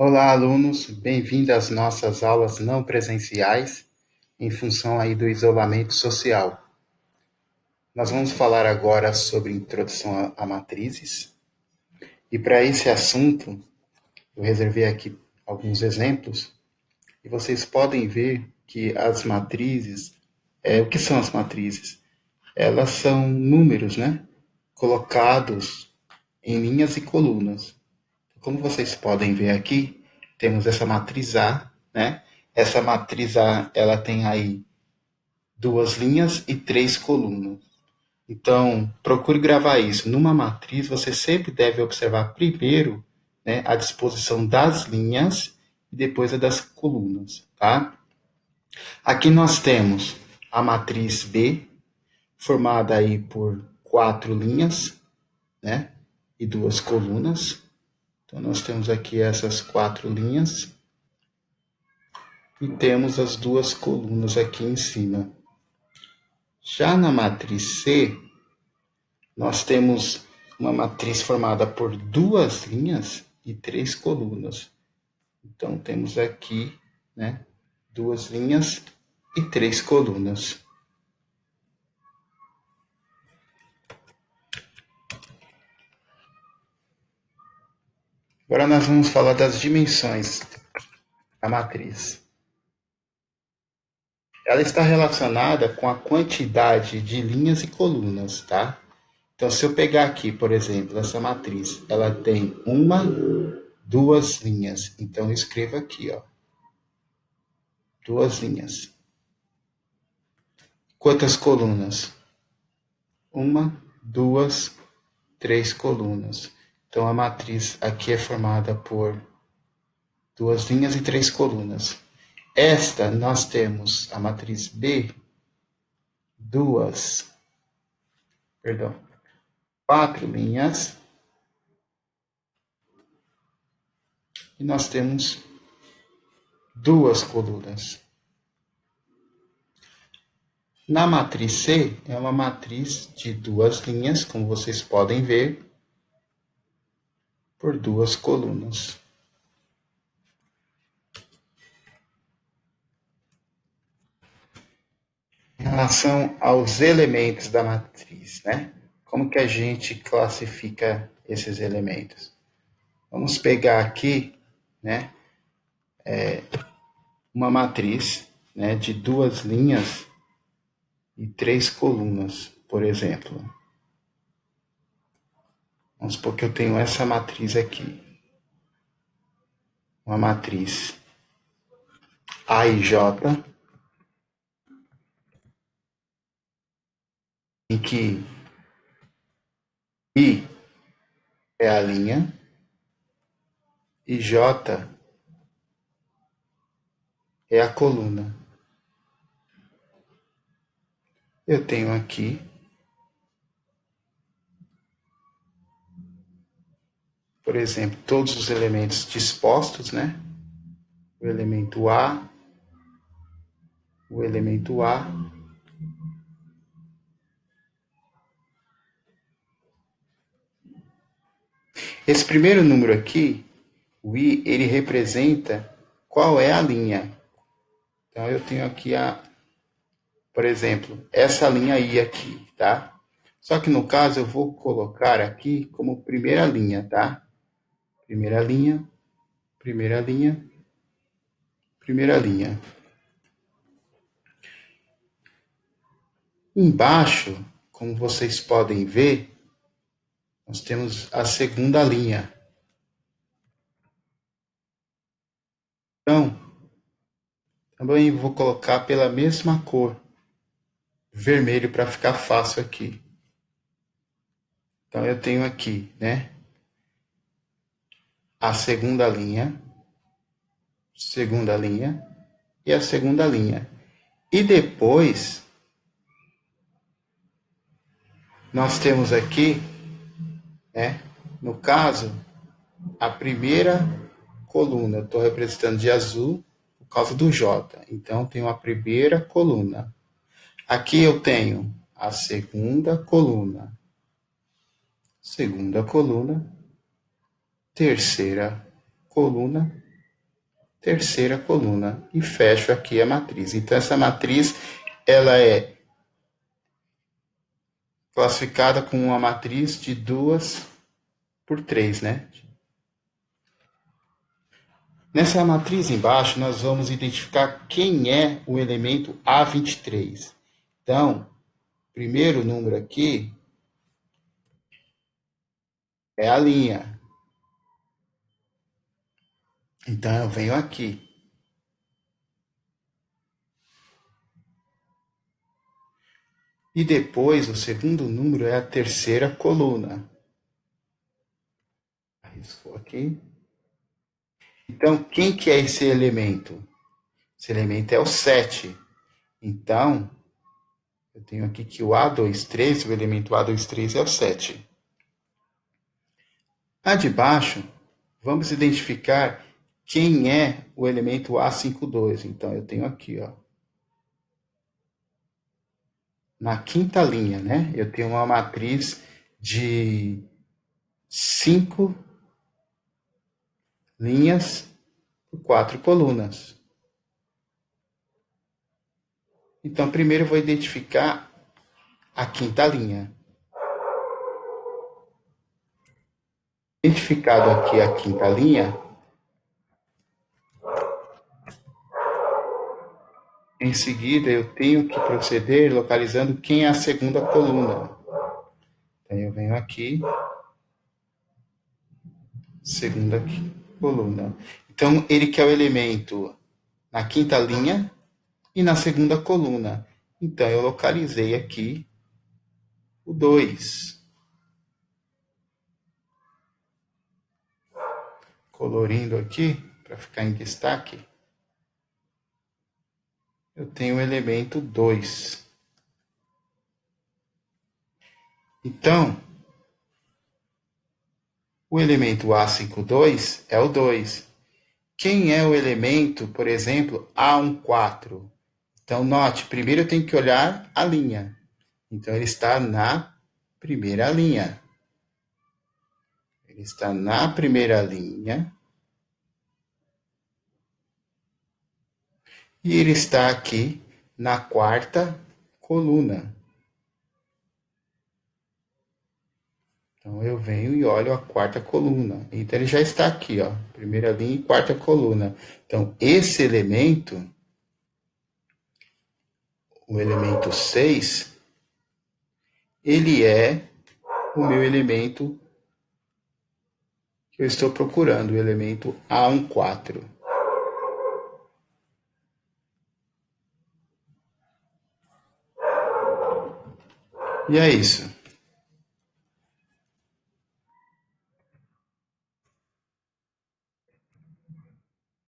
Olá, alunos, bem-vindos às nossas aulas não presenciais, em função aí do isolamento social. Nós vamos falar agora sobre introdução a matrizes, e para esse assunto, eu reservei aqui alguns exemplos, e vocês podem ver que as matrizes, o que são as matrizes? Elas são números, né, colocados em linhas e colunas. Como vocês podem ver aqui, temos essa matriz A, né? Essa matriz A, ela tem aí duas linhas e três colunas. Então, procure gravar isso. Numa matriz, você sempre deve observar primeiro, né, a disposição das linhas e depois a das colunas, tá? Aqui nós temos a matriz B, formada aí por quatro linhas, né, e duas colunas. Então, nós temos aqui essas quatro linhas e temos as duas colunas aqui em cima. Já na matriz C, nós temos uma matriz formada por duas linhas e três colunas. Então, temos aqui, né, duas linhas e três colunas. Agora nós vamos falar das dimensões da matriz. Ela está relacionada com a quantidade de linhas e colunas, tá? Então, se eu pegar aqui, por exemplo, essa matriz, ela tem duas linhas. Então, eu escrevo aqui, ó, duas linhas. Quantas colunas? Uma, duas, três colunas. Então, a matriz aqui é formada por duas linhas e três colunas. Esta, nós temos a matriz B, quatro linhas, e nós temos duas colunas. Na matriz C, é uma matriz de duas linhas, como vocês podem ver, por duas colunas. Em relação aos elementos da matriz, né? Como que a gente classifica esses elementos? Vamos pegar aqui, né, uma matriz, né, de duas linhas e três colunas, por exemplo. Vamos supor que eu tenho essa matriz aqui. Uma matriz A e J, em que I é a linha e J é a coluna. Eu tenho aqui, por exemplo, todos os elementos dispostos, né? O elemento A, o elemento A, esse primeiro número aqui, o I, ele representa qual é a linha. Então, eu tenho aqui, por exemplo, essa linha I aqui, tá? Só que no caso, eu vou colocar aqui como primeira linha, tá? Primeira linha, primeira linha, primeira linha. Embaixo, como vocês podem ver, nós temos a segunda linha. Então, também vou colocar pela mesma cor, vermelho, para ficar fácil aqui. Então, eu tenho aqui, né, a segunda linha e a segunda linha. E depois, nós temos aqui, né, no caso, a primeira coluna. Eu estou representando de azul por causa do J. Então, tenho a primeira coluna. Aqui eu tenho a segunda coluna, terceira coluna, terceira coluna e fecho aqui a matriz. Então essa matriz ela é classificada como uma matriz de 2 por 3, né? Nessa matriz embaixo, nós vamos identificar quem é o elemento A23. Então, o primeiro número aqui é a linha. Então, eu venho aqui. E depois, o segundo número é a terceira coluna. Arriscou aqui. Então, quem que é esse elemento? Esse elemento é o 7. Então, eu tenho aqui que o A23, o elemento A23 é o 7. A de baixo, vamos identificar quem é o elemento A52. Então, eu tenho aqui, ó, na quinta linha, né? Eu tenho uma matriz de 5 linhas por 4 colunas. Então, primeiro eu vou identificar a quinta linha. Identificado aqui a quinta linha, em seguida eu tenho que proceder localizando quem é a segunda coluna. Então, eu venho aqui, segunda coluna. Então, ele quer o elemento na quinta linha e na segunda coluna. Então, eu localizei aqui o 2. Colorindo aqui, para ficar em destaque, eu tenho o elemento 2. Então, o elemento A52 é o 2. Quem é o elemento, por exemplo, A14? Então, note, primeiro eu tenho que olhar a linha. Então, ele está na primeira linha. Ele está na primeira linha. E ele está aqui na quarta coluna. Então, eu venho e olho a quarta coluna. Então, ele já está aqui, ó, primeira linha e quarta coluna. Então, esse elemento, o elemento 6, ele é o meu elemento que eu estou procurando, o elemento A14. E é isso.